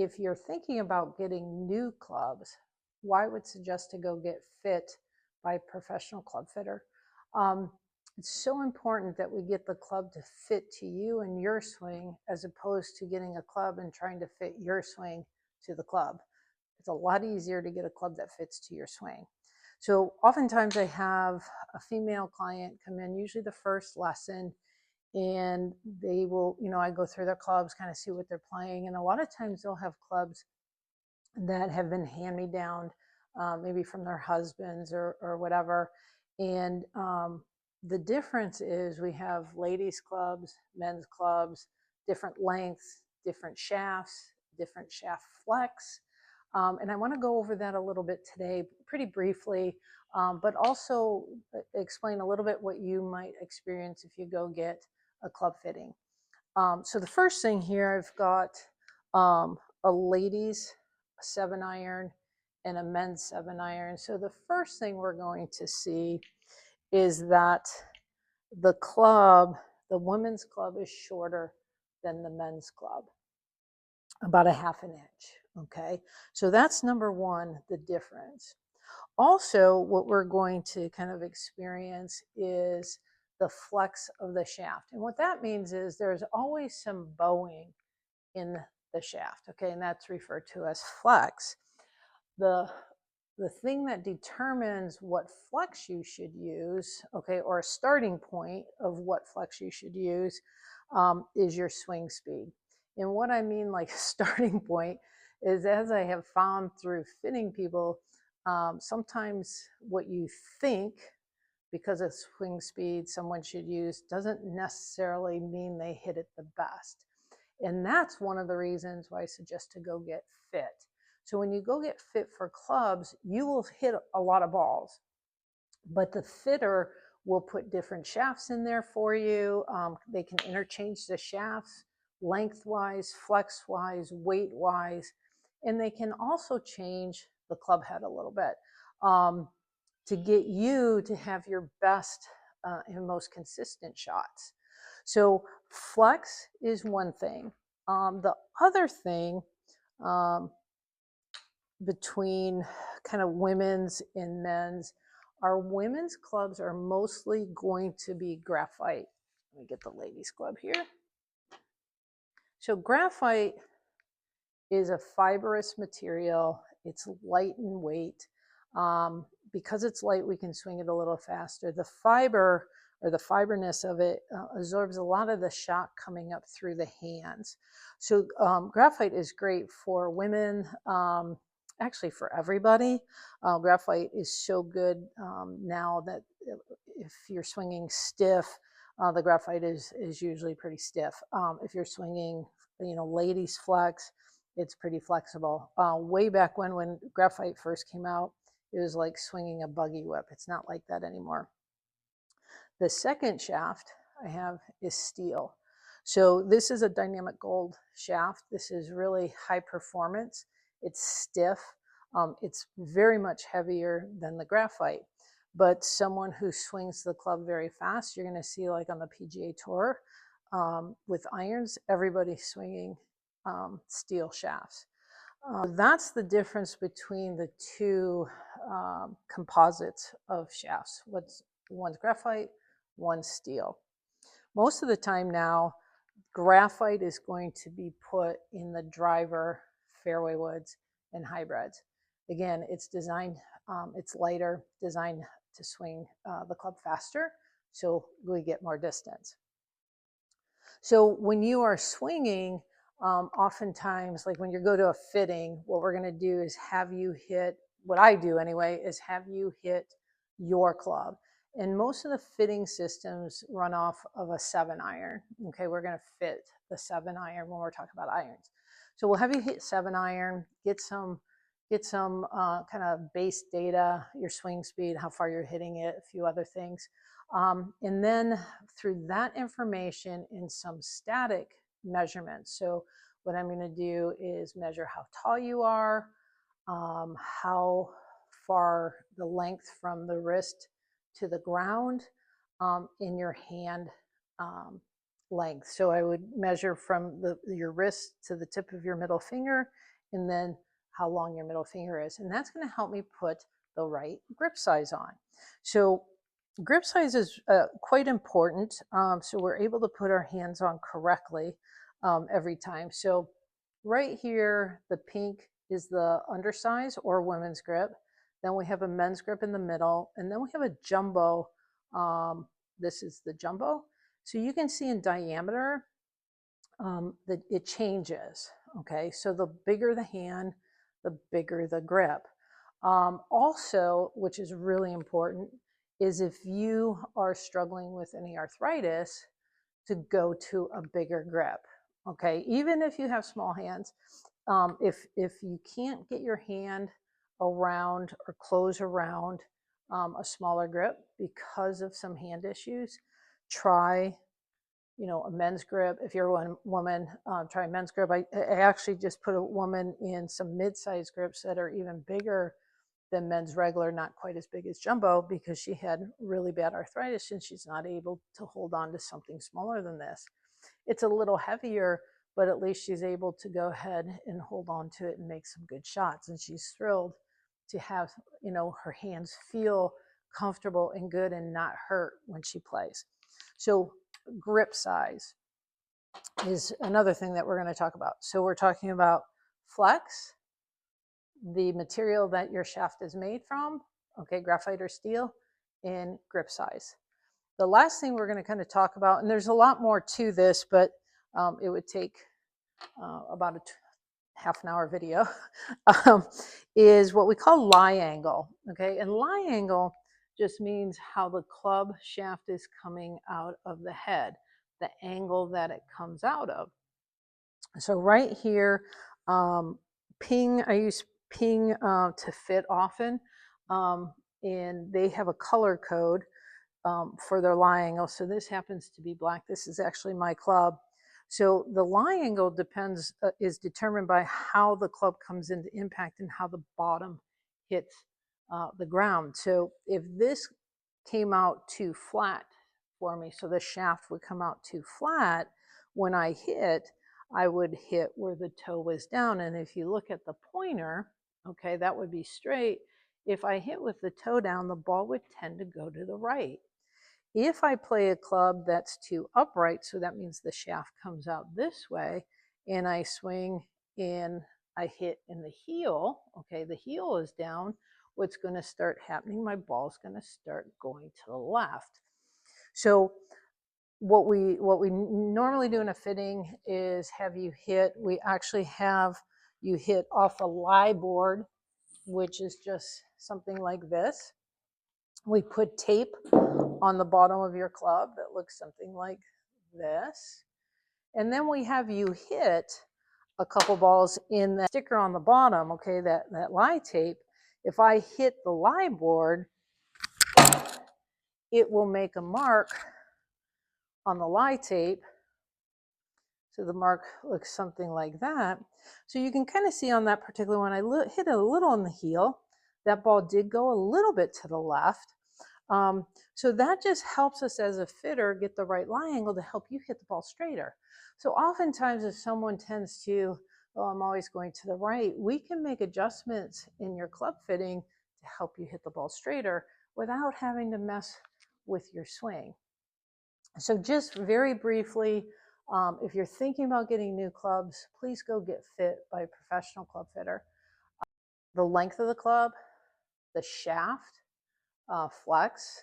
If you're thinking about getting new clubs, why I would suggest to go get fit by a professional club fitter. It's so important that we get the club to fit to you and your swing, as opposed to getting a club and trying to fit your swing to the club. It's a lot easier to get a club that fits to your swing. So oftentimes I have a female client come in, usually the first lesson, and they will, I go through their clubs, kind of see what they're playing. And a lot of times they'll have clubs that have been hand-me-down, maybe from their husbands or whatever. And the difference is we have ladies clubs, men's clubs, different lengths, different shafts, different shaft flex. And I want to go over that a little bit today, pretty briefly, but also explain a little bit what you might experience if you go get a club fitting. So the first thing here, I've got a ladies 7-iron and a men's 7-iron. So the first thing we're going to see is that the club, the women's club, is shorter than the men's club, about a ½ inch. Okay, so that's number one, the difference. Also, what we're going to kind of experience is the flex of the shaft. And what that means is there's always some bowing in the shaft, okay, and that's referred to as flex. The thing that determines what flex you should use, okay, or a starting point of what flex you should use, is your swing speed. And what I mean, like, starting point, is, as I have found through fitting people, sometimes what you think, because of swing speed, someone should use, doesn't necessarily mean they hit it the best. And that's one of the reasons why I suggest to go get fit. So when you go get fit for clubs, you will hit a lot of balls, but the fitter will put different shafts in there for you. They can interchange the shafts lengthwise, flex-wise, weight-wise, and they can also change the club head a little bit to get you to have your best and most consistent shots. So flex is one thing. The other thing between kind of women's and men's, our women's clubs are mostly going to be graphite. Let me get the ladies' club here. So graphite is a fibrous material. It's light in weight. Because it's light, we can swing it a little faster. The fiber, or the fiberness of it, absorbs a lot of the shock coming up through the hands. So graphite is great for women, actually for everybody. Graphite is so good now that if you're swinging stiff, the graphite is usually pretty stiff. If you're swinging, ladies flex, it's pretty flexible. Way back when graphite first came out, it was like swinging a buggy whip. It's not like that anymore. The second shaft I have is steel. So this is a dynamic gold shaft. This is really high performance. It's stiff. It's very much heavier than the graphite. But someone who swings the club very fast, you're going to see, like on the PGA Tour with irons, everybody's swinging steel shafts. That's the difference between the two composites of shafts. One's graphite, one's steel. Most of the time now, graphite is going to be put in the driver, fairway woods, and hybrids. Again, it's designed, it's lighter, designed to swing the club faster, so we get more distance. So when you are swinging, oftentimes, like when you go to a fitting, what we're going to do is have you hit, what I do anyway, is have you hit your club. And most of the fitting systems run off of a 7-iron. Okay, we're going to fit the 7-iron when we're talking about irons. So we'll have you hit 7-iron, get some kind of base data, your swing speed, how far you're hitting it, a few other things. And then through that information in some static measurements. So what I'm going to do is measure how tall you are, how far the length from the wrist to the ground, in your hand length. So I would measure from your wrist to the tip of your middle finger, and then how long your middle finger is. And that's going to help me put the right grip size on. So grip size is quite important. So we're able to put our hands on correctly every time. So right here, the pink is the undersize or women's grip. Then we have a men's grip in the middle, and then we have a jumbo. This is the jumbo. So you can see in diameter that it changes. Okay, so the bigger the hand, the bigger the grip. Also, which is really important, is if you are struggling with any arthritis, to go to a bigger grip. Okay, even if you have small hands, if you can't get your hand around or close around a smaller grip because of some hand issues, try a men's grip. If you're a woman, try a men's grip. I actually just put a woman in some mid-sized grips that are even bigger than men's regular, not quite as big as jumbo, because she had really bad arthritis and she's not able to hold on to something smaller than this. It's a little heavier, but at least she's able to go ahead and hold on to it and make some good shots. And she's thrilled to have, her hands feel comfortable and good and not hurt when she plays. So grip size is another thing that we're going to talk about. So we're talking about flex, the material that your shaft is made from, okay, graphite or steel, and grip size. The last thing we're going to kind of talk about, and there's a lot more to this, but it would take about a half an hour video, is what we call lie angle. Okay, and lie angle just means how the club shaft is coming out of the head, the angle that it comes out of. So right here, Ping, I use Ping to fit often, and they have a color code for their lie angle. So this happens to be black. This is actually my club. So the lie angle is determined by how the club comes into impact and how the bottom hits the ground. So if this came out too flat for me, so the shaft would come out too flat, when I hit, I would hit where the toe was down. And if you look at the pointer, okay, that would be straight. If I hit with the toe down, the ball would tend to go to the right. If I play a club that's too upright, so that means the shaft comes out this way, and I swing and I hit in the heel, okay, the heel is down, what's going to start happening? My ball's going to start going to the left. So what we normally do in a fitting is have you hit, we actually have you hit off a lie board, which is just something like this. We put tape on the bottom of your club that looks something like this. And then we have you hit a couple balls in that sticker on the bottom, okay, that lie tape. If I hit the lie board, it will make a mark on the lie tape. So the mark looks something like that. So you can kind of see on that particular one, I hit it a little on the heel. That ball did go a little bit to the left. So that just helps us as a fitter get the right lie angle to help you hit the ball straighter. So oftentimes if someone tends to, well, I'm always going to the right, we can make adjustments in your club fitting to help you hit the ball straighter without having to mess with your swing. So just very briefly, if you're thinking about getting new clubs, please go get fit by a professional club fitter. The length of the club, the shaft, flex,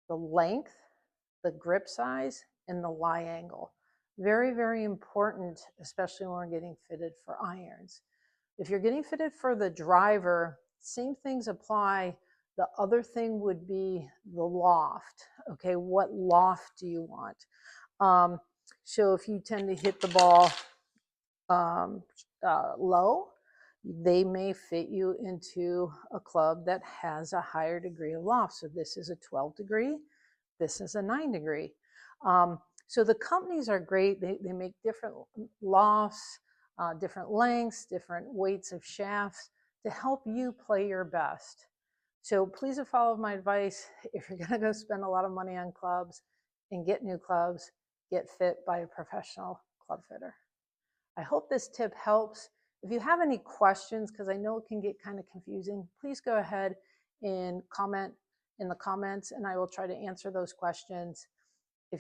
the length, the grip size, and the lie angle. Very, very important, especially when we're getting fitted for irons. If you're getting fitted for the driver, same things apply. The other thing would be the loft. Okay, what loft do you want? So if you tend to hit the ball low, they may fit you into a club that has a higher degree of loft. So this is a 12 degree, this is a 9 degree. So the companies are great. They make different lofts, different lengths, different weights of shafts to help you play your best. So please follow my advice. If you're going to go spend a lot of money on clubs and get new clubs, get fit by a professional club fitter. I hope this tip helps. If you have any questions, because I know it can get kind of confusing, please go ahead and comment in the comments and I will try to answer those questions.